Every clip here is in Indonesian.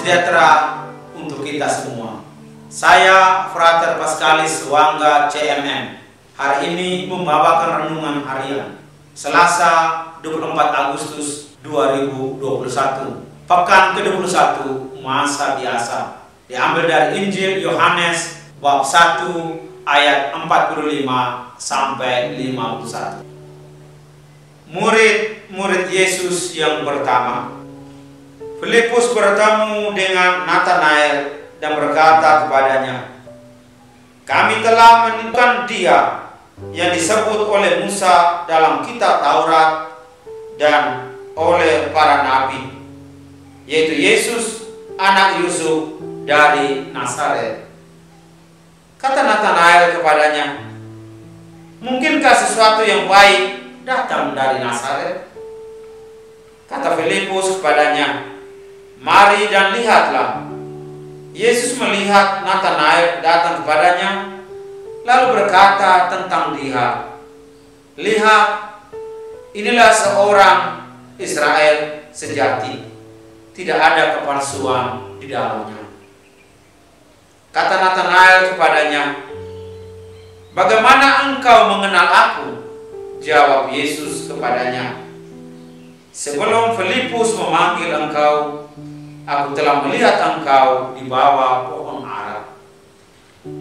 sejahtera untuk kita semua. Saya Frater Pascalis Wangga CMM. Hari ini membawakan renungan harian Selasa 24 Agustus 2021. Pekan ke-21 masa biasa. Diambil dari Injil Yohanes bab 1 ayat 45 sampai 51. Murid Yesus yang pertama. Filipus bertemu dengan Nathanael dan berkata kepadanya, "Kami telah menemukan Dia yang disebut oleh Musa dalam kitab Taurat dan oleh para nabi, yaitu Yesus, anak Yusuf dari Nazaret." Kata Nathanael kepadanya, "Mungkinkah sesuatu yang baik datang dari Nazaret?" Kata Filipus kepadanya, "Mari dan lihatlah." Yesus melihat Nathanael datang kepadanya, lalu berkata tentang dia, "Lihat, inilah seorang Israel sejati, tidak ada kepalsuan di dalamnya." Kata Nathanael kepadanya, "Bagaimana engkau mengenal aku?" Jawab Yesus kepadanya, "Sebelum Filipus memanggil engkau, aku telah melihat engkau di bawah pohon ara."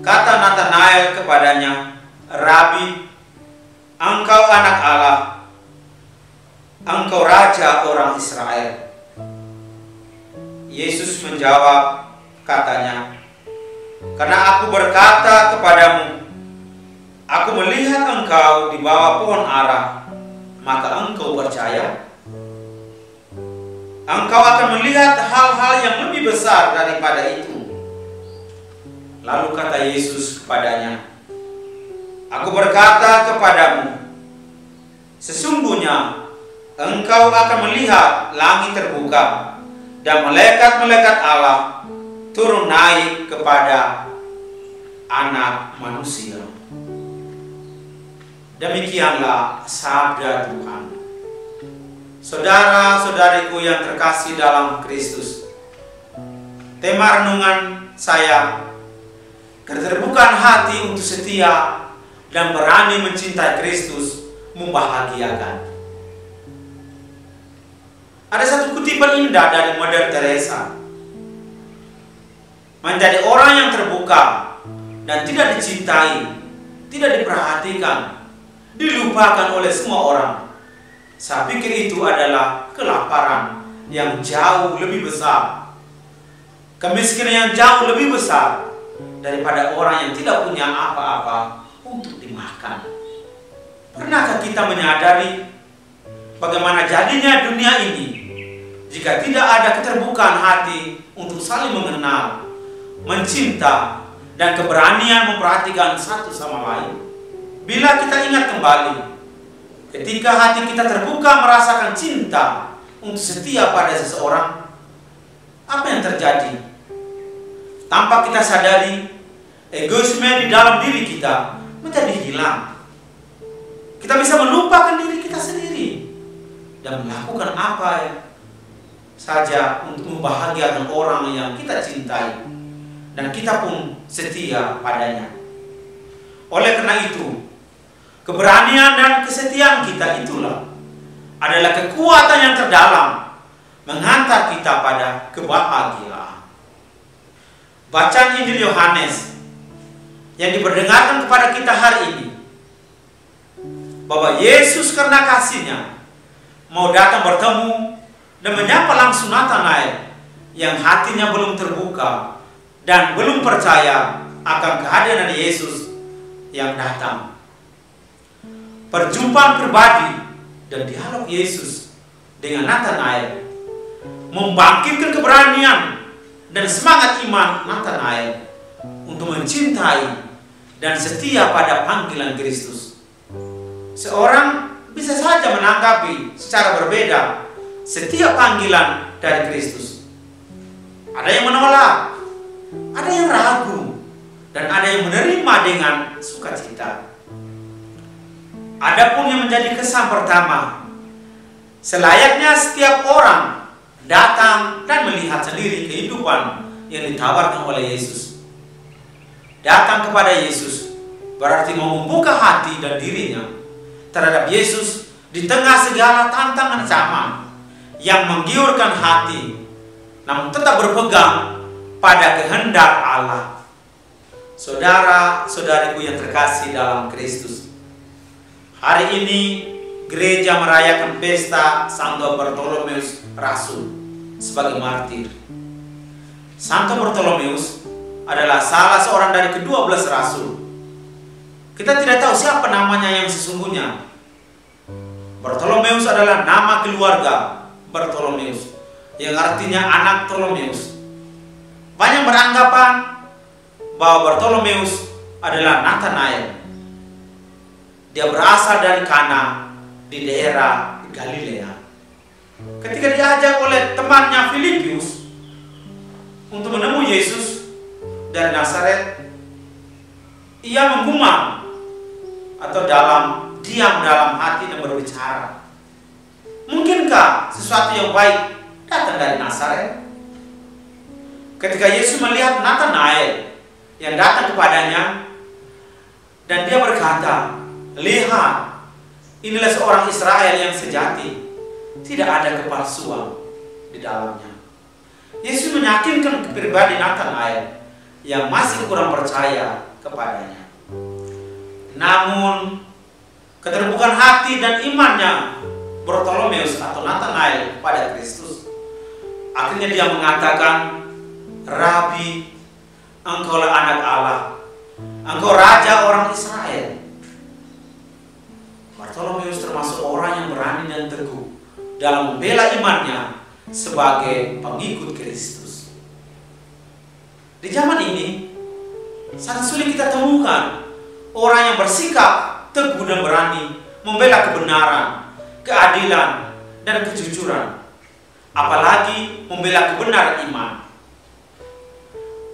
Kata Nathanael kepadanya, "Rabi, engkau anak Allah, engkau raja orang Israel." Yesus menjawab katanya, "Karena aku berkata kepadamu, aku melihat engkau di bawah pohon ara, maka engkau percaya? Engkau akan melihat hal-hal yang lebih besar daripada itu." Lalu kata Yesus kepadanya, "Aku berkata kepadamu, sesungguhnya engkau akan melihat langit terbuka dan malaikat-malaikat Allah turun naik kepada Anak Manusia." Demikianlah sabda Tuhan. Saudara-saudariku yang terkasih dalam Kristus, tema renungan saya, keterbukaan hati untuk setia dan berani mencintai Kristus membahagiakan. Ada satu kutipan indah dari Mother Teresa. Menjadi orang yang terbuka dan tidak dicintai, tidak diperhatikan, dilupakan oleh semua orang, saya pikir itu adalah kelaparan yang jauh lebih besar, kemiskinan yang jauh lebih besar daripada orang yang tidak punya apa-apa untuk dimakan. Pernahkah kita menyadari bagaimana jadinya dunia ini jika tidak ada keterbukaan hati untuk saling mengenal, mencinta, dan keberanian memperhatikan satu sama lain? Bila kita ingat kembali, ketika hati kita terbuka merasakan cinta untuk setia pada seseorang, apa yang terjadi? Tanpa kita sadari, egoisme di dalam diri kita menjadi hilang. Kita bisa melupakan diri kita sendiri dan melakukan apa saja untuk membahagiakan orang yang kita cintai, dan kita pun setia padanya. Oleh karena itu, keberanian dan kesetiaan kita itulah adalah kekuatan yang terdalam menghantar kita pada kebahagiaan. Bacaan Injil Yohanes yang diperdengarkan kepada kita hari ini, bahwa Yesus karena kasih-Nya mau datang bertemu dan menyapa langsung Nathanael yang hatinya belum terbuka dan belum percaya akan kehadiran Yesus yang datang. Perjumpaan pribadi dan dialog Yesus dengan Nathanael membangkitkan keberanian dan semangat iman Nathanael untuk mencintai dan setia pada panggilan Kristus. Seorang bisa saja menanggapi secara berbeda setiap panggilan dari Kristus. Ada yang menolak, ada yang ragu, dan ada yang menerima dengan sukacita. Adapun yang menjadi kesan pertama, selayaknya setiap orang datang dan melihat sendiri kehidupan yang ditawarkan oleh Yesus. Datang kepada Yesus berarti mau membuka hati dan dirinya terhadap Yesus di tengah segala tantangan zaman yang menggiurkan hati, namun tetap berpegang pada kehendak Allah. Saudara-saudariku yang terkasih dalam Kristus, hari ini gereja merayakan pesta Santo Bartolomeus Rasul sebagai martir. Santo Bartolomeus adalah salah seorang dari ke-12 rasul. Kita tidak tahu siapa namanya yang sesungguhnya. Bartolomeus adalah nama keluarga Bartolomeus, yang artinya anak Ptolemeus. Banyak beranggapan bahwa Bartolomeus adalah Nathanael. Dia berasal dari Kana di daerah Galilea. Ketika diajak oleh temannya Filipius untuk menemui Yesus dari Nazaret, ia menggumam atau diam dalam hati dan berbicara, mungkinkah sesuatu yang baik datang dari Nazaret? Ketika Yesus melihat Nathanael yang datang kepadanya, dan dia berkata, lihat, inilah seorang Israel yang sejati, tidak ada kepalsuan di dalamnya. Yesus meyakinkan pribadi Nathanael yang masih kurang percaya kepadanya. Namun keterbukaan hati dan imannya Bartolomeus atau Nathanael pada Kristus, akhirnya dia mengatakan, Rabi, engkaulah anak Allah, engkau raja orang Israel. Bartolomeus termasuk orang yang berani dan teguh dalam membela imannya sebagai pengikut Kristus. Di zaman ini sangat sulit kita temukan orang yang bersikap teguh dan berani membela kebenaran, keadilan, dan kejujuran, apalagi membela kebenaran iman.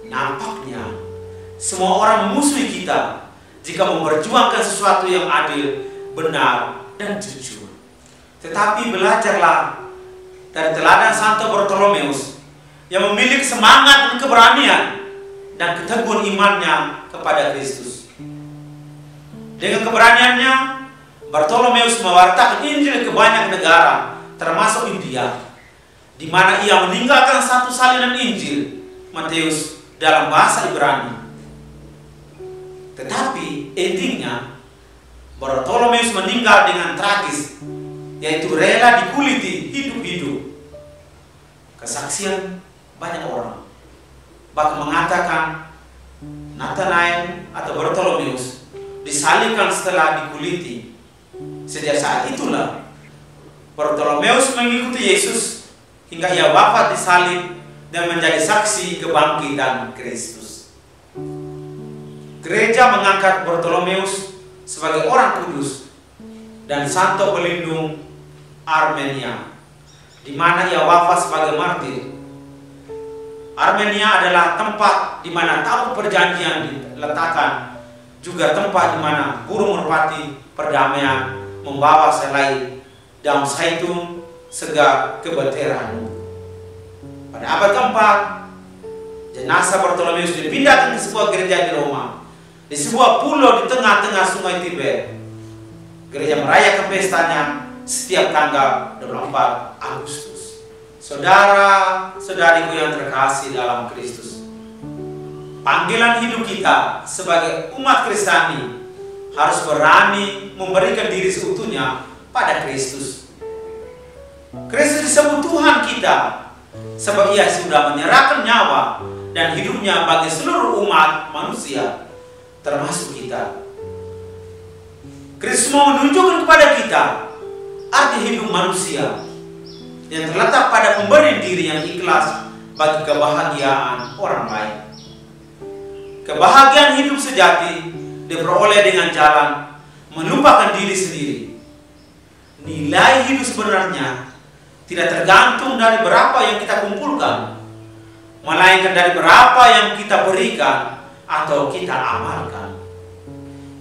Nampaknya semua orang memusuhi kita jika memperjuangkan sesuatu yang adil, benar, dan jujur. Tetapi belajarlah dari teladan Santo Bartolomeus yang memiliki semangat dan keberanian dan keteguhan imannya kepada Kristus. Dengan keberaniannya, Bartolomeus mewartakan Injil ke banyak negara, termasuk India, di mana ia meninggalkan satu salinan Injil Matius dalam bahasa Ibrani. Tetapi endingnya Bartolomeus meninggal dengan tragis, yaitu rela dikuliti hidup-hidup. Kesaksian banyak orang bahkan mengatakan Nathanael atau Bartolomeus disalibkan setelah dikuliti. Sejak saat itulah Bartolomeus mengikuti Yesus hingga ia wafat disalib dan menjadi saksi kebangkitan Kristus. Gereja mengangkat Bartolomeus sebagai orang kudus dan santo pelindung Armenia, di mana ia wafat sebagai martir. Armenia adalah tempat di mana tabut perjanjian diletakkan, juga tempat di mana burung merpati perdamaian membawa selai daun zaitun segar kebeteran. Pada abad keempat, jenazah Bartolomeus dipindahkan ke sebuah gereja di Roma, di sebuah pulau di tengah-tengah sungai Tiber. Gereja merayakan pestanya setiap tanggal 24 Agustus. Saudara-saudariku yang terkasih dalam Kristus, panggilan hidup kita sebagai umat Kristiani harus berani memberikan diri seutuhnya pada Kristus. Kristus disebut Tuhan kita sebab ia sudah menyerahkan nyawa dan hidupnya bagi seluruh umat manusia, termasuk kita. Kristus mau menunjukkan kepada kita arti hidup manusia yang terletak pada pemberian diri yang ikhlas bagi kebahagiaan orang lain. Kebahagiaan hidup sejati diperoleh dengan jalan melupakan diri sendiri. Nilai hidup sebenarnya tidak tergantung dari berapa yang kita kumpulkan, melainkan dari berapa yang kita berikan atau kita amalkan.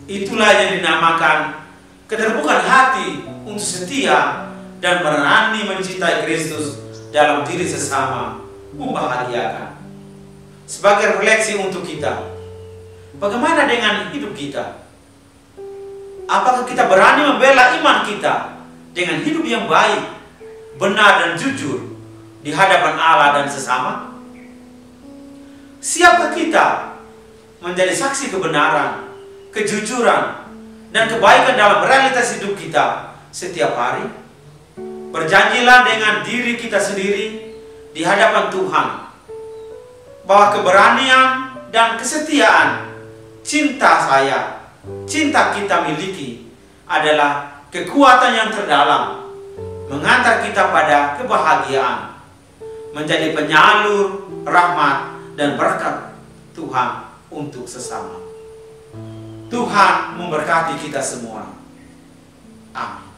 Itulah yang dinamakan keterbukaan hati untuk setia dan berani mencintai Kristus dalam diri sesama membahagiakan. Sebagai refleksi untuk kita, bagaimana dengan hidup kita? Apakah kita berani membela iman kita dengan hidup yang baik, benar dan jujur di hadapan Allah dan sesama? Siapkah kita menjadi saksi kebenaran, kejujuran, dan kebaikan dalam realitas hidup kita setiap hari? Berjanjilah dengan diri kita sendiri di hadapan Tuhan bahwa keberanian dan kesetiaan, cinta saya, cinta kita miliki adalah kekuatan yang terdalam, mengantar kita pada kebahagiaan, menjadi penyalur rahmat dan berkat Tuhan untuk sesama. Tuhan memberkati kita semua. Amin.